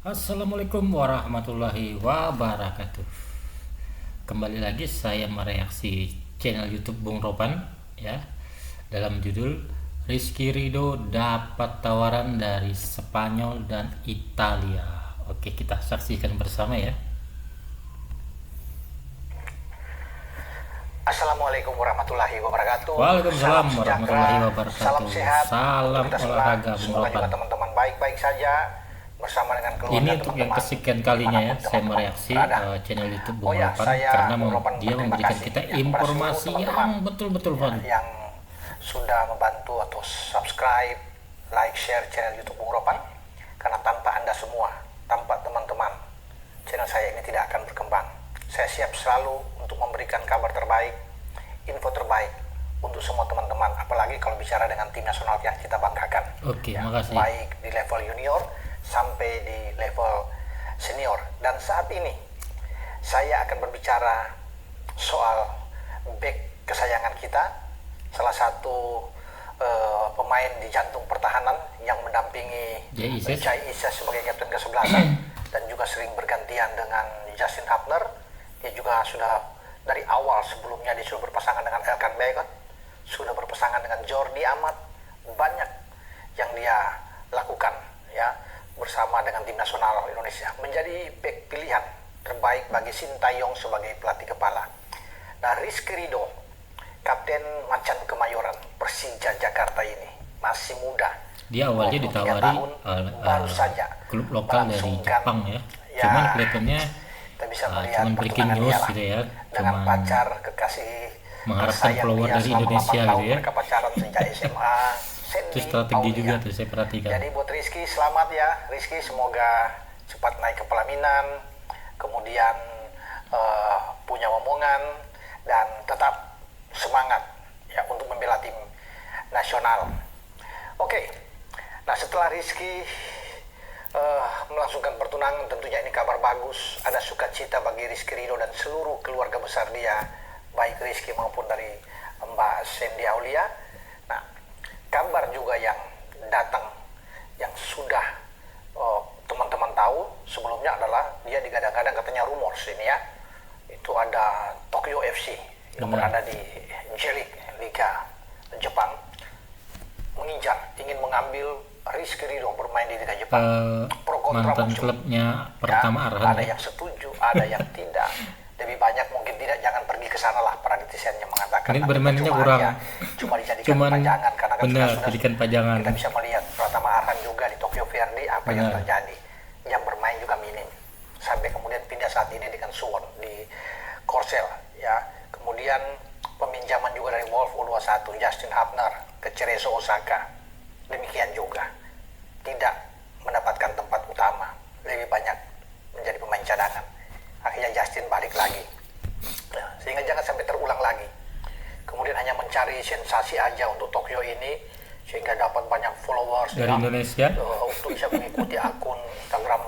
Assalamualaikum warahmatullahi wabarakatuh. Kembali lagi saya mereaksi channel YouTube Bung Ropan ya. Dalam judul Rizky Ridho dapat tawaran dari Spanyol dan Italia. Oke, kita saksikan bersama ya. Assalamualaikum warahmatullahi wabarakatuh. Waalaikumsalam Salam warahmatullahi sejahtera, wabarakatuh. salam sehat, Salam untuk kita semua. olahraga Bung Semoga Ropan. juga teman-teman baik-baik saja bersama dengan keluarga Ini teman-teman. untuk yang kesekian kalinya ya Dimanapun saya teman-teman mereaksi berada. channel YouTube Oh Bung ya, Ropan saya karena Bung Ropan dia berterima memberikan kasih kita ya, kepada informasi seluruh yang teman-teman betul-betul valid. yang sudah membantu atau subscribe, like, share channel YouTube Bung Ropan. Karena tanpa Anda semua, tanpa teman-teman, channel saya ini tidak akan berkembang. Saya siap selalu untuk memberikan kabar terbaik, info terbaik untuk semua teman-teman, apalagi kalau bicara dengan tim nasional yang kita banggakan. Oke, Ya, makasih. baik di level junior sampai di level senior. Dan saat ini saya akan berbicara soal back kesayangan kita, salah satu pemain di jantung pertahanan yang mendampingi Jai Ises sebagai kapten ke-11 dan juga sering bergantian dengan Justin Hubner. Dia juga sudah dari awal sebelumnya dia sudah berpasangan dengan Elkan Bagot, sudah berpasangan dengan Jordi Amat, banyak yang dia lakukan ya bersama dengan tim nasional Indonesia, menjadi back pilihan terbaik bagi Sintayong sebagai pelatih kepala. Nah, Rizky Ridho, kapten Macan Kemayoran Persija Jakarta ini masih muda. Dia awalnya 23 ditawari tahun, baru saja klub lokal dari melangsungkan, Jepang ya. ya, Cuman kelihatannya kita bisa melihat cuman breaking pertunangan news dia lah gitu ya. dengan Cuman pacar kekasih mengharapkan tersayang follower dia dari selama Indonesia 8 gitu tahun. ya. Mereka pacaran sejak SMA. Itu Sandy strategi juga Aulia. tuh saya perhatikan. Jadi buat Rizky, selamat ya Rizky, semoga cepat naik ke pelaminan, kemudian punya omongan dan tetap semangat ya untuk membela tim nasional. Oke, nah setelah Rizky melangsungkan pertunangan, tentunya ini kabar bagus. Ada sukacita bagi Rizky Ridho dan seluruh keluarga besar dia, baik Rizky maupun dari Mbak Sandy Aulia. Nah, kabar juga yang datang yang sudah teman-teman tahu sebelumnya adalah dia digadang-gadang, katanya rumors ini ya, itu ada Tokyo FC yang berada di J-League, Liga Jepang, mengincar, ingin mengambil Rizky Ridho bermain di Liga Jepang. Pro kontra Mantan muncul. klubnya pertama Ya, Arhan ada ya. yang setuju, ada yang tidak. Lebih banyak mungkin tidak, jangan pergi ke sana lah, para netizen yang mengatakan. Ini Tapi bermainnya percuma kurang. aja, cuma dijadikan Cuman pajangan karena kan benar, sudah jadikan pajangan. kita bisa melihat Pratama Arhan juga di Tokyo Verde apa yang Benar. terjadi. Yang bermain juga minim. Sampai kemudian pindah saat ini dengan Suwon di Korsel ya. Kemudian peminjaman juga dari Wolf U21 Justin Hubner ke Cerezo Osaka. Demikian juga tidak mendapatkan tempat utama, lebih banyak menjadi pemain cadangan. Akhirnya Justin balik lagi, sehingga jangan sampai terulang lagi. Kemudian hanya mencari sensasi aja untuk Tokyo ini, sehingga dapat banyak followers Dari Indonesia untuk bisa mengikuti akun Instagram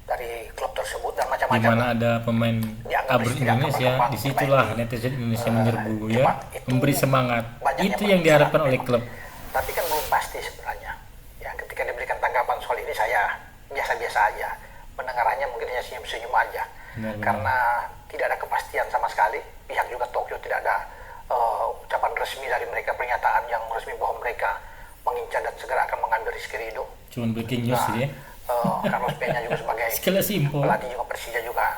dari klub tersebut dan di macam-macam. mana ada pemain Dianggap abri tidak Indonesia, berkembang, disitulah bermain di, netizen Indonesia menyerbu ya, Jepang. Itu memberi semangat. banyak Itu yang yang diharapkan oleh memang. klub. Tapi kan belum pasti sebenarnya. Ya, ketika diberikan tanggapan soal ini saya biasa-biasa aja. Mendengarannya mungkin hanya senyum-senyum aja. Benar. Karena tidak ada kepastian sama sekali. Pihak juga Tokyo tidak ada ucapan resmi dari mereka, pernyataan yang resmi bahwa mereka mengincar dan segera akan mengambil Rizky Ridho. Cuman breaking news gitu ya. Carlos Peña juga sebagai Sekilas info. pelatih juga Persija juga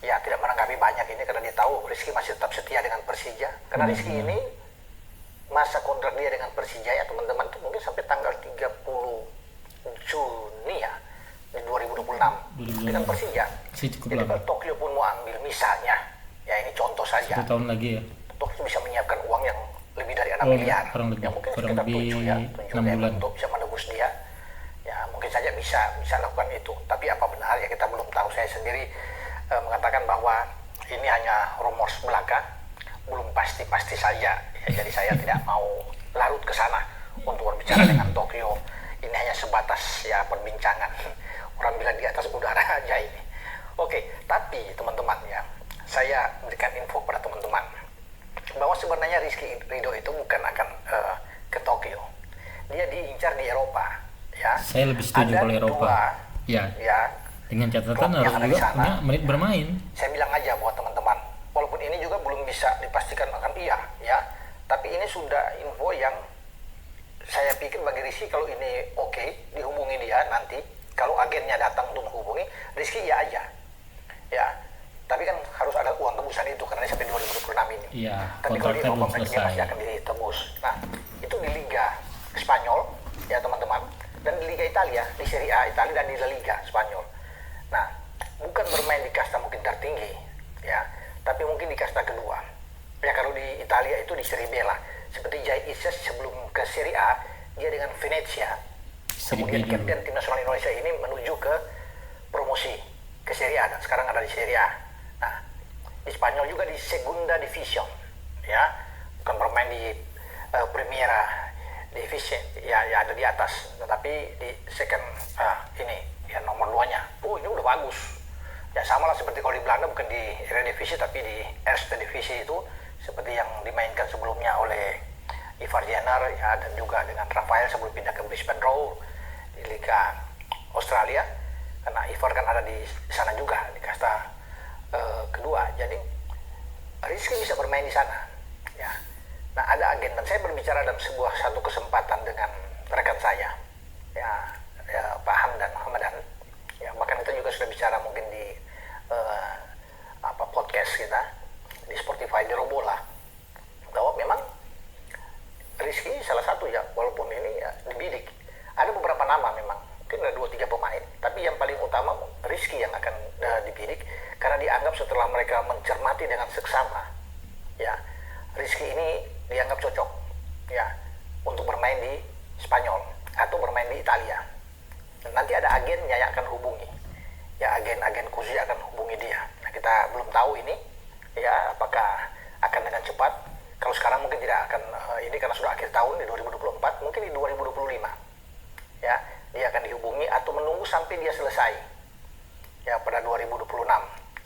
ya tidak menanggapi banyak ini karena dia tahu Rizky masih tetap setia dengan Persija. Karena Rizky ini masa kontrak dia dengan Persija ya teman-teman tuh mungkin sampai tanggal 30 Juni ya di 2026 dengan Persija. Masih cukup Jadi lama. kalau Tokyo pun mau ambil misalnya, ya ini contoh saja, 1 tahun lagi ya. Tokyo bisa menyiapkan uang yang lebih dari 6 Oh, miliar, kurang lebih. ya mungkin Kurang sekitar lebih 7 ya, 6 M bulan. untuk bisa menebus dia. Ya mungkin saja bisa lakukan itu. Tapi apa benar ya kita belum tahu. Saya sendiri mengatakan bahwa ini hanya rumors belaka, belum pasti saja. Ya, jadi saya tidak mau larut ke sana untuk berbicara dengan Tokyo. Ini hanya sebatas ya perbincangan. Orang bilang di atas udara aja ini. Oke, tapi teman-teman ya, saya berikan info pada teman-teman bahwa sebenarnya Rizky Ridho itu bukan akan ke Tokyo. Dia diincar di Eropa. Ya. Saya lebih setuju Ada kalau Eropa. dua Ya, ya dengan catatan klub harus yang ada di juga sana. punya menit bermain. Saya bilang aja buat teman-teman, walaupun ini juga belum bisa dipastikan akan iya ya, tapi ini sudah info yang saya pikir bagi Rizky kalau ini oke, dihubungi dia nanti. Kalau agennya datang untuk menghubungi Rizky ya aja, ya. Tapi kan harus ada uang tebusan itu karena sampai 2026 ini. Iya, Tapi kalau di kontraknya belum Eropa dia selesai. pasti akan ditebus. Nah, itu di Liga Spanyol ya teman-teman, dan di Liga Italia, di Serie A Italia dan di La Liga Spanyol. Nah, bukan bermain di kasta mungkin tertinggi, ya, tapi mungkin di kasta kedua. Ya kalau di Italia itu di Serie B lah. Seperti Jai Ises sebelum ke Serie A, dia dengan Venezia. Serie B Kemudian dulu. kapten tim nasional Indonesia ini menuju ke promosi ke Serie A dan sekarang ada di Serie A. Nah, di Spanyol juga di Segunda División, ya, bukan bermain di Primera División, ya ada di atas, tetapi di second ini ya nomor 2-nya. Oh ini udah bagus. Ya sama lah seperti kalau di Belanda bukan di Eredivisie tapi di Eerste Divisie itu seperti yang dimainkan sebelumnya oleh Ivar Jenner ya, dan juga dengan Rafael sebelum pindah ke Brisbane Roar di Liga Australia, karena Ivar kan ada di sana juga di kasta kedua. Jadi Rizky bisa bermain di sana ya. Nah ada agen, dan saya berbicara dalam satu kesempatan dengan rekan saya ya, Pak Hamdan Hamadan ya, bahkan kita juga sudah bicara mungkin di podcast kita di Spotify di Robola, bahwa memang Rizky salah satu ya, walaupun ini ya dibidik. Ada beberapa nama memang, mungkin ada 2-3 pemain, tapi yang paling utama Rizky yang akan dibidik karena dianggap setelah mereka mencermati dengan seksama ya, Rizky ini dianggap cocok ya untuk bermain di Spanyol atau bermain di Italia. Dan nanti ada agennya yang akan hubungi ya, agen-agen khusus akan hubungi dia. Nah, kita belum tahu ini ya apakah akan dengan cepat. Kalau sekarang mungkin tidak akan ini karena sudah akhir tahun di 2024, mungkin di 2025 ya dia akan dihubungi atau menunggu sampai dia selesai ya pada 2026,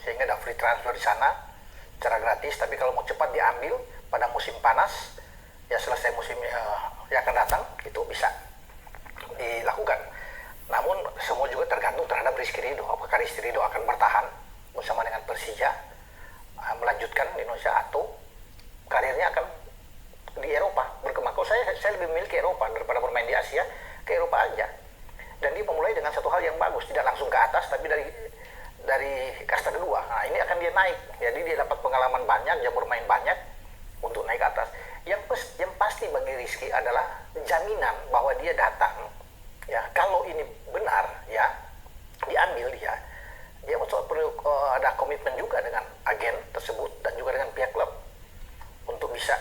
sehingga ada free transfer di sana secara gratis. Tapi kalau mau cepat diambil pada musim panas ya, selesai musim yang akan datang, itu bisa dilakukan. Namun semua juga tergantung terhadap Rizky Ridho. Apakah Rizky Ridho akan bertahan bersama dengan Persija melanjutkan di Indonesia, atau karirnya akan di Eropa berkembang. Kalau saya lebih memilih ke Eropa daripada bermain di Asia, ke Eropa aja. Dan dia memulai dengan satu hal yang bagus, tidak langsung ke atas tapi dari kasta kedua. Nah ini akan dia naik, jadi dia dapat pengalaman banyak, jam bermain banyak untuk naik ke atas. Yang pasti bagi Rizky adalah jaminan bahwa dia datang ya, kalau ini benar ya diambil dia perlu ada komitmen juga dengan agen tersebut dan juga dengan pihak klub untuk bisa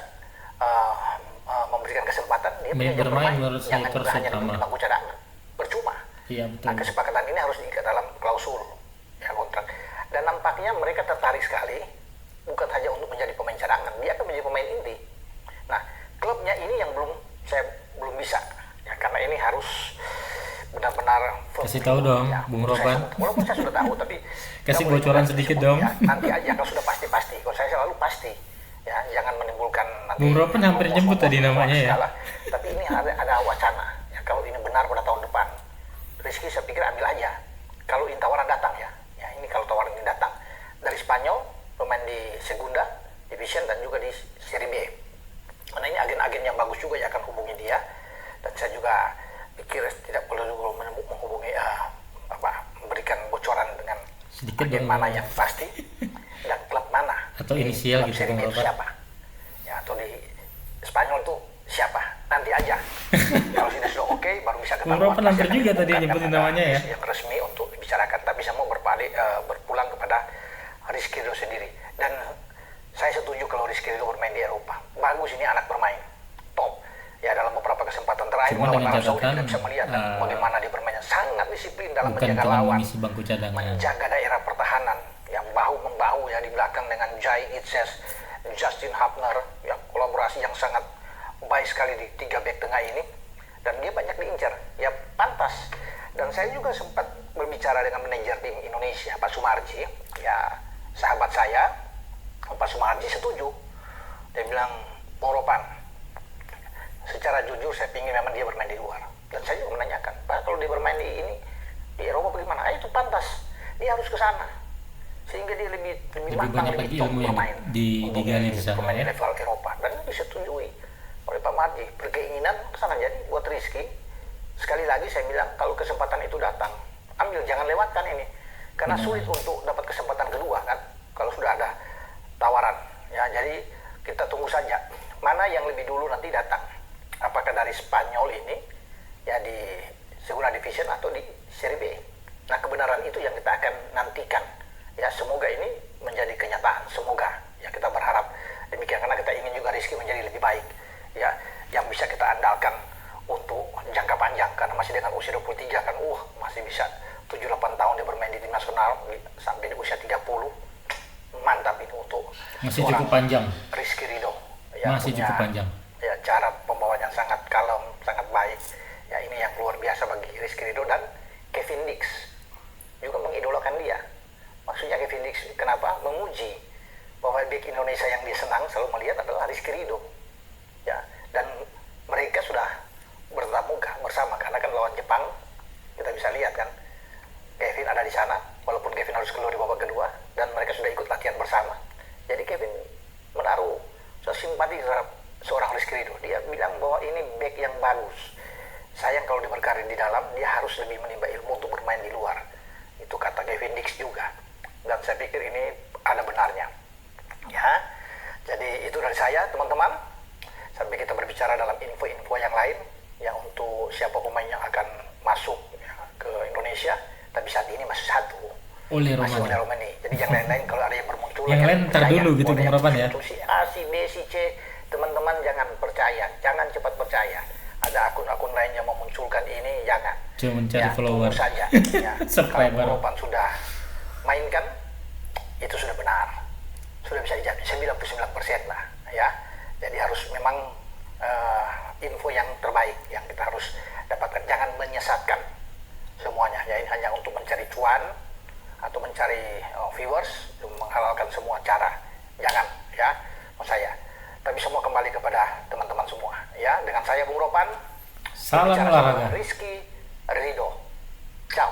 memberikan kesempatan dia punya jam bermain, menurut saya jangan juga hanya pertama di bangku cadangan percuma. Iya betul. Nah, kesepakatan ini harus diikat dalam klausul ya kontrak, dan nampaknya mereka tertarik sekali bukan saja untuk menjadi pemain cadangan, dia akan menjadi pemain inti. Nah klubnya ini yang saya belum bisa ya, karena ini harus benar-benar kasih tahu dong ya, Bung Ropan. Walaupun saya sudah tahu tapi kasih nggak boleh bocoran juga sedikit disebut, dong ya. Nanti aja kalau sudah pasti. Kalau saya selalu pasti ya, jangan menimbulkan nanti Bung Ropan hampir jemput tadi namanya ya. Tapi ini ada wacana ya, kalau ini benar pada tahun depan Rizky saya pikir ambil aja kalau ini tawaran datang ya. Ini kalau tawaran ini datang dari Spanyol, pemain di Segunda Division dan juga di Serie B. Karena ini agen-agen yang bagus juga yang akan hubungi dia, dan saya juga pikir tidak perlu menghubungi memberikan bocoran dengan sedikit agen dong, mana yang pasti dan klub mana atau di inisial klub gitu Serie B Bung itu Ropan. siapa ya, atau di Spanyol tuh siapa, nanti aja. Kalau sudah oke baru bisa Bung ketahuan. Ropan hampir juga tadi nyebutin namanya ya, yang resmi untuk dibicarakan, tapi saya mau berpulang kepada Rizky Ridho sendiri. Dan saya setuju kalau Rizky Ridho bermain di Eropa, bagus, ini anak bermain top ya. Dalam beberapa kesempatan terakhir cuma dengan Arab Saudi catatan kita bisa melihat bagaimana dia bermainnya sangat disiplin dalam bukan menjaga cuma lawan, mengisi bangku cadangan. menjaga daerah pertahanan yang bahu membahu ya di belakang dengan Jai Itzes, Justin Hapner ya, kolaborasi yang sangat baik sekali di 3 back tengah ini, dan dia banyak diincar ya, pantas. Dan saya juga sempat berbicara dengan manajer tim Indonesia Pak Sumarji ya, sahabat saya. Pak Sumarji setuju, dia bilang Bung Ropan, secara jujur saya ingin memang dia bermain di luar. Dan saya juga menanyakan, Pak kalau dia bermain di Eropa bagaimana? dia harus ke sana sehingga dia lebih matang, banyak lebih lagi top ilmu yang bermain untuk digali di sana pemain ya. level Eropa, dan disetujui oleh Pak Marji berkeinginan ke sana. Jadi buat Rizky, sekali lagi saya bilang, kalau kesempatan itu datang, ambil, jangan lewatkan ini, karena sulit untuk dapat kesempatan kedua kan kalau sudah ada tawaran ya. Jadi kita tunggu saja mana yang lebih dulu nanti datang, apakah dari Spanyol ini ya di Segunda Division atau di Serie B. Nah, kebenaran itu yang kita akan nantikan ya. Semoga ini menjadi kenyataan, semoga ya, kita berharap demikian, karena kita ingin juga Rizky menjadi lebih baik ya, yang bisa kita andalkan untuk jangka panjang, karena masih dengan usia 23 kan, masih bisa 7-8 tahun dia bermain di tim nasional sampai di usia 30. Mantap itu untuk masih cukup panjang Rizky Ridho ya, masih punya, cukup panjang ya, cara pembawaan yang sangat kalem, sangat baik ya. Ini yang luar biasa bagi Rizky Ridho. Dan Kevin Dix juga mengidolakan dia. Maksudnya Kevin Dix kenapa? Menguji bahwa bek Indonesia yang dia senang selalu melihat adalah Rizky Ridho ya. Dan mereka sudah bertatap muka bersama, karena kan lawan Jepang kita bisa lihat kan, Kevin ada di sana walaupun Kevin harus keluar di babak kedua, dan mereka sudah ikut latihan bersama. Jadi Kevin menaruh simpati terhadap seorang Rizky Ridho. Dia bilang bahwa ini bek yang bagus, sayang kalau dia berkarir di dalam, dia harus lebih menimba ilmu untuk bermain di luar. Itu kata Kevin Dix juga, dan saya pikir ini ada benarnya ya. Jadi itu dari saya, teman-teman. Sampai kita berbicara dalam info-info yang lain ya, untuk siapa pemain yang akan masuk ya, ke Indonesia. Tapi saat ini masih satu, masih oleh Romani. Jadi yang lain-lain kalau ada yang bermunculan, yang lain ntar dulu gitu Bung Ropan ya. Si A, si B, si C, teman-teman jangan percaya, jangan cepat percaya. Ada akun-akun lain yang memunculkan ini, jangan. Cuma mencari follower saja. Ya. Subscriber. Kalau Ropan sudah mainkan, itu sudah benar, sudah bisa dijamin 99% lah ya. Jadi harus memang info yang terbaik yang kita harus dapatkan, jangan menyesatkan semuanya ya. Ini hanya untuk mencari cuan atau mencari viewers, menghalalkan semua cara, jangan ya, menurut saya. Tapi semua kembali kepada teman-teman semua ya. Dengan saya Bung Ropan, salam olahraga Rizky Ridho, ciao.